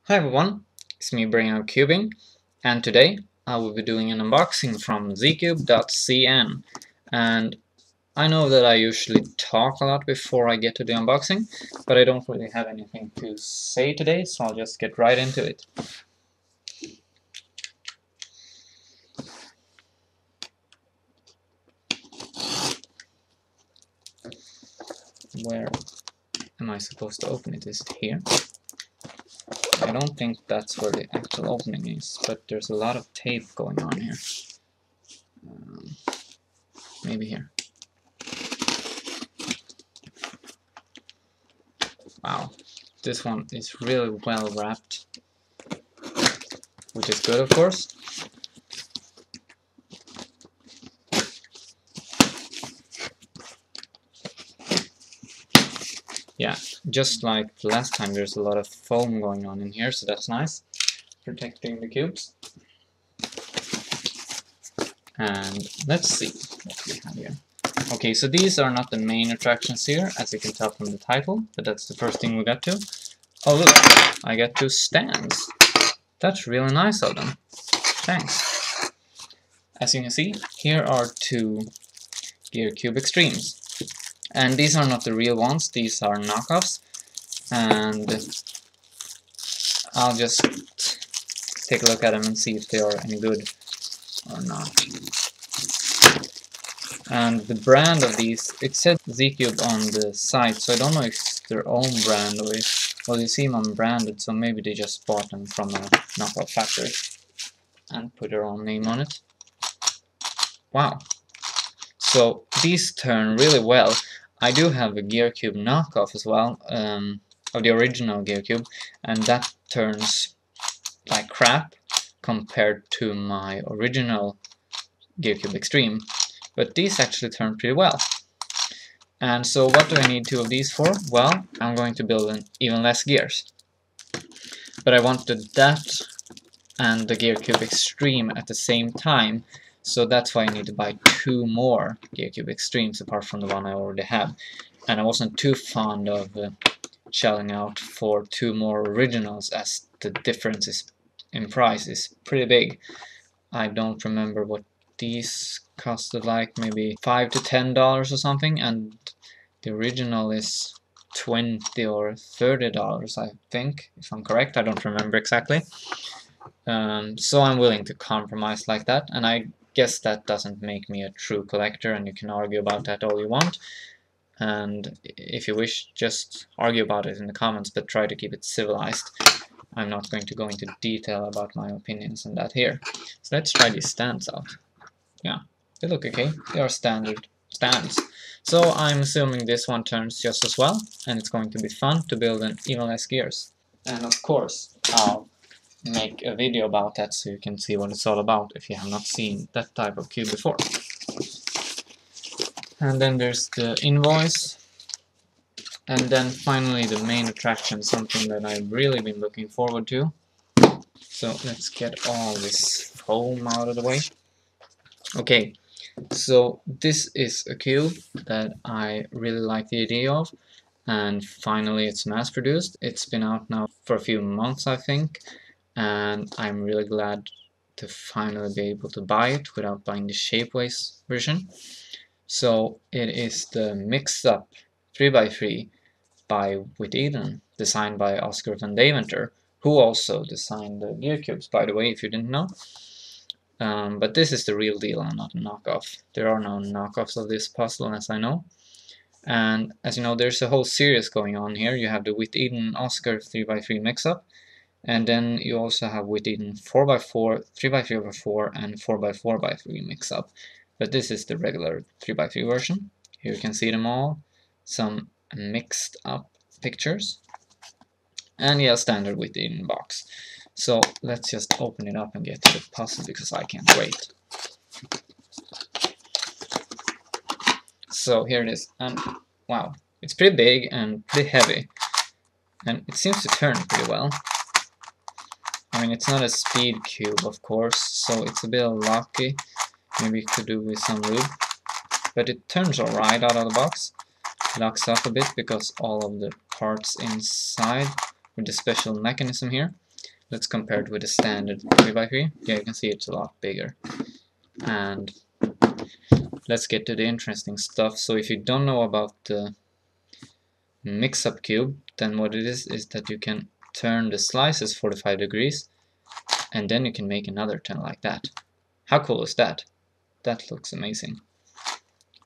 Hi everyone, it's me bringing up cubing, and today I will be doing an unboxing from zcube.cn. And I know that I usually talk a lot before I get to the unboxing, but I don't really have anything to say today, so I'll just get right into it. Where am I supposed to open it? Is it here? I don't think that's where the actual opening is, but there's a lot of tape going on here. Maybe here. Wow, this one is really well wrapped, which is good, of course. Yeah, just like last time, there's a lot of foam going on in here, so that's nice, protecting the cubes. And let's see what we have here. Okay, so these are not the main attractions here, as you can tell from the title, but that's the first thing we got to. Oh look, I got 2 stands. That's really nice of them. Thanks. As you can see, here are 2 GearCube Extremes. And these are not the real ones, these are knockoffs. And I'll just take a look at them and see if they are any good or not. And the brand of these, it said zcube on the site, so I don't know if it's their own brand or if, well, they seem unbranded, so maybe they just bought them from a knockoff factory and put their own name on it. Wow. So these turn really well. I do have a GearCube knockoff as well, of the original GearCube, and that turns like crap compared to my original GearCube Extreme. But these actually turn pretty well. And so what do I need 2 of these for? Well, I'm going to build an even less gears. But I wanted that and the GearCube Extreme at the same time, so that's why I need to buy 2 more GearCube Extremes apart from the one I already have. And I wasn't too fond of shelling out for 2 more originals, as the difference in price is pretty big. I don't remember what these costed, like maybe $5 to $10 or something, and the original is $20 or $30, I think, if I'm correct. I don't remember exactly. So I'm willing to compromise like that, and I guess that doesn't make me a true collector, and you can argue about that all you want. And if you wish, just argue about it in the comments, but try to keep it civilized. I'm not going to go into detail about my opinions on that here. So let's try these stands out. Yeah, they look okay. They are standard stands. So I'm assuming this one turns just as well, and it's going to be fun to build an even less gears. And of course, I'll make a video about that so you can see what it's all about if you have not seen that type of cube before. And then there's the invoice. And then finally the main attraction, something that I've really been looking forward to. So let's get all this foam out of the way. Okay, so this is a cube that I really like the idea of, and finally it's mass produced. It's been out now for a few months, I think, and I'm really glad to finally be able to buy it without buying the Shapeways version. So it is the Mixup 3x3 by WitEden, designed by Oskar van Deventer, who also designed the GearCubes, by the way, if you didn't know. But this is the real deal and not a knockoff. There are no knockoffs of this puzzle, as I know. And as you know, there's a whole series going on here. You have the WitEden Oskar 3x3 Mixup, and then you also have WitEden 4x4, 3x3/4, and 4x4x3 Mixup. But this is the regular 3x3 version. Here you can see them all. Some mixed up pictures. And yeah, standard WitEden box. So let's just open it up and get to the puzzle, because I can't wait. So here it is, and wow, it's pretty big and pretty heavy, and it seems to turn pretty well. I mean, it's not a speed cube, of course, so it's a bit lucky. Maybe it could do with some lube, but it turns alright out of the box. It locks up a bit because all of the parts inside with the special mechanism here. let's compare it with a standard 3x3. Yeah, you can see it's a lot bigger. And let's get to the interesting stuff. So if you don't know about the Mixup cube, then what it is that you can turn the slices 45 degrees, and then you can make another turn like that. How cool is that? That looks amazing.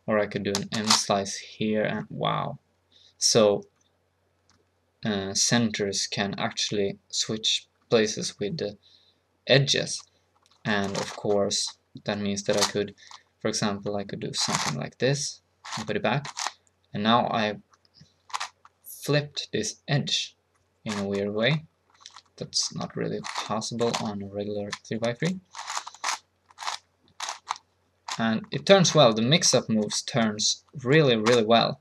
Or I could do an M slice here, and wow. So centers can actually switch places with the edges, and of course that means that I could, for example, I could do something like this and put it back, and now I flipped this edge in a weird way. That's not really possible on a regular 3x3. And it turns well. The mix-up moves turns really well.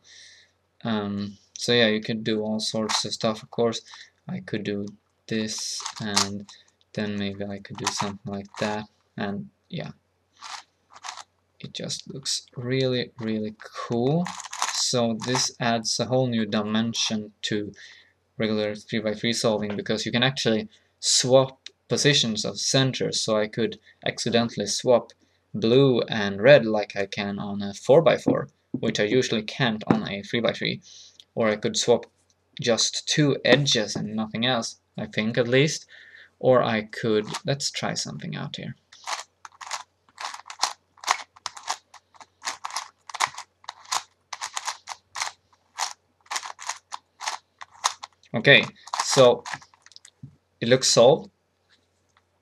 So yeah, you could do all sorts of stuff. Of course, I could do this, and then maybe I could do something like that, and yeah, it just looks really cool. So this adds a whole new dimension to regular 3x3 solving, because you can actually swap positions of centers. So I could accidentally swap blue and red like I can on a 4x4, which I usually can't on a 3x3. Or I could swap just two edges and nothing else, I think at least. Or I could, let's try something out here. Okay, so it looks solved.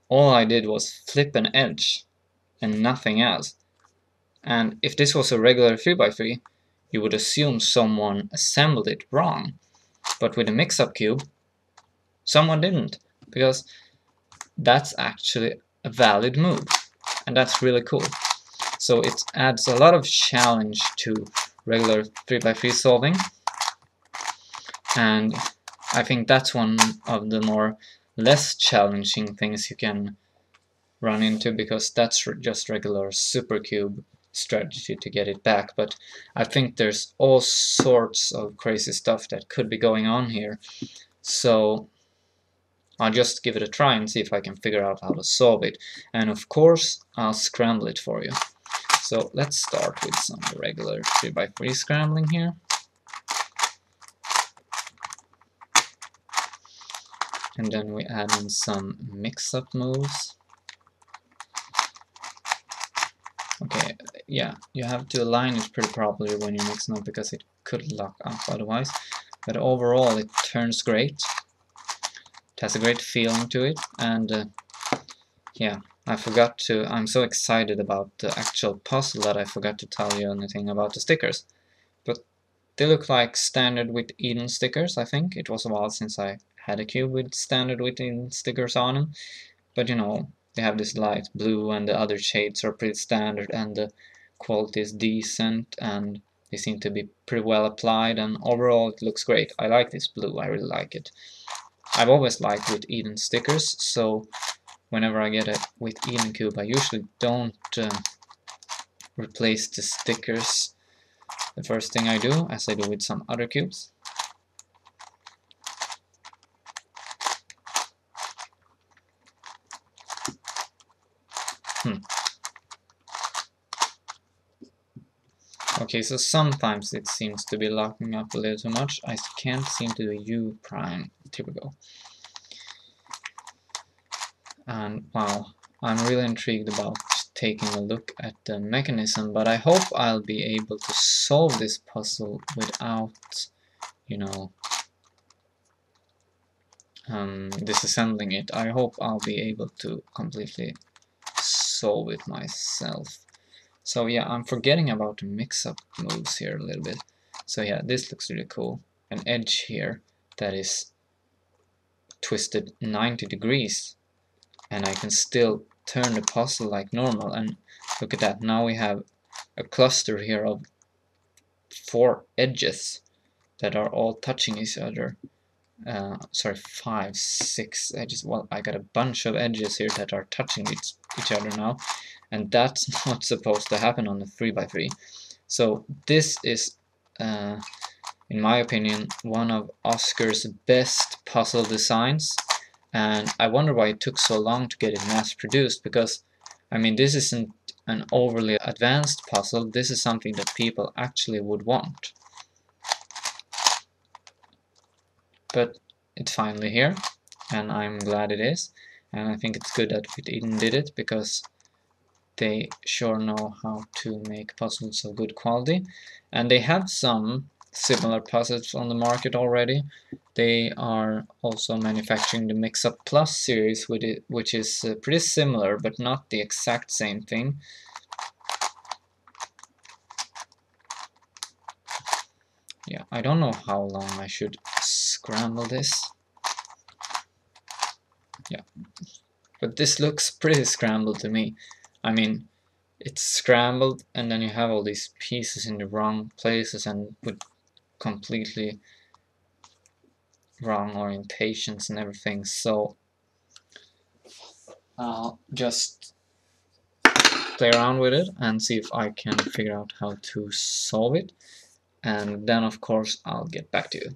All I did was flip an edge and nothing else. And if this was a regular 3x3, you would assume someone assembled it wrong. But with a mix-up cube, someone didn't, because that's actually a valid move, and that's really cool. So it adds a lot of challenge to regular 3x3 solving, and I think that's one of the more less challenging things you can run into, because that's just regular supercube strategy to get it back. But I think there's all sorts of crazy stuff that could be going on here, so I'll just give it a try and see if I can figure out how to solve it, and of course I'll scramble it for you. So let's start with some regular 3x3 scrambling here. And then we add in some mix-up moves. Okay, yeah, you have to align it pretty properly when you're mixing up, because it could lock up otherwise. But overall it turns great. It has a great feeling to it, and yeah, I'm so excited about the actual puzzle that I forgot to tell you anything about the stickers. But they look like standard WitEden stickers, I think. It was a while since I had a cube with standard WitEden stickers on them. But you know, they have this light blue, and the other shades are pretty standard, and the quality is decent, and they seem to be pretty well applied, and overall it looks great. I like this blue, I really like it. I've always liked WitEden stickers, so whenever I get a WitEden cube, I usually don't replace the stickers the first thing I do, as I do with some other cubes. Okay, so sometimes it seems to be locking up a little too much. I can't seem to do U prime. Typical. And wow, I'm really intrigued about taking a look at the mechanism, but I hope I'll be able to solve this puzzle without, you know, disassembling it. I hope I'll be able to completely solve it myself. So yeah, I'm forgetting about the mix-up moves here a little bit. So yeah, this looks really cool. An edge here that is twisted 90 degrees, and I can still turn the puzzle like normal. And look at that, now we have a cluster here of 4 edges that are all touching each other. Sorry, 5, 6 edges. Well, I got a bunch of edges here that are touching each other now, and that's not supposed to happen on the 3x3. So this is, in my opinion, one of Oskar's best puzzle designs, And I wonder why it took so long to get it mass produced, because I mean, this isn't an overly advanced puzzle, this is something that people actually would want. But it's finally here, and I'm glad it is, and I think it's good that WitEden did it, because they sure know how to make puzzles of good quality. And they have some similar puzzles on the market already. They are also manufacturing the Mixup Plus series, with it, which is pretty similar, but not the exact same thing. Yeah, I don't know how long I should scramble this. Yeah, but this looks pretty scrambled to me. I mean, it's scrambled, and then you have all these pieces in the wrong places and with completely wrong orientations and everything, so I'll just play around with it and see if I can figure out how to solve it, and then of course I'll get back to you.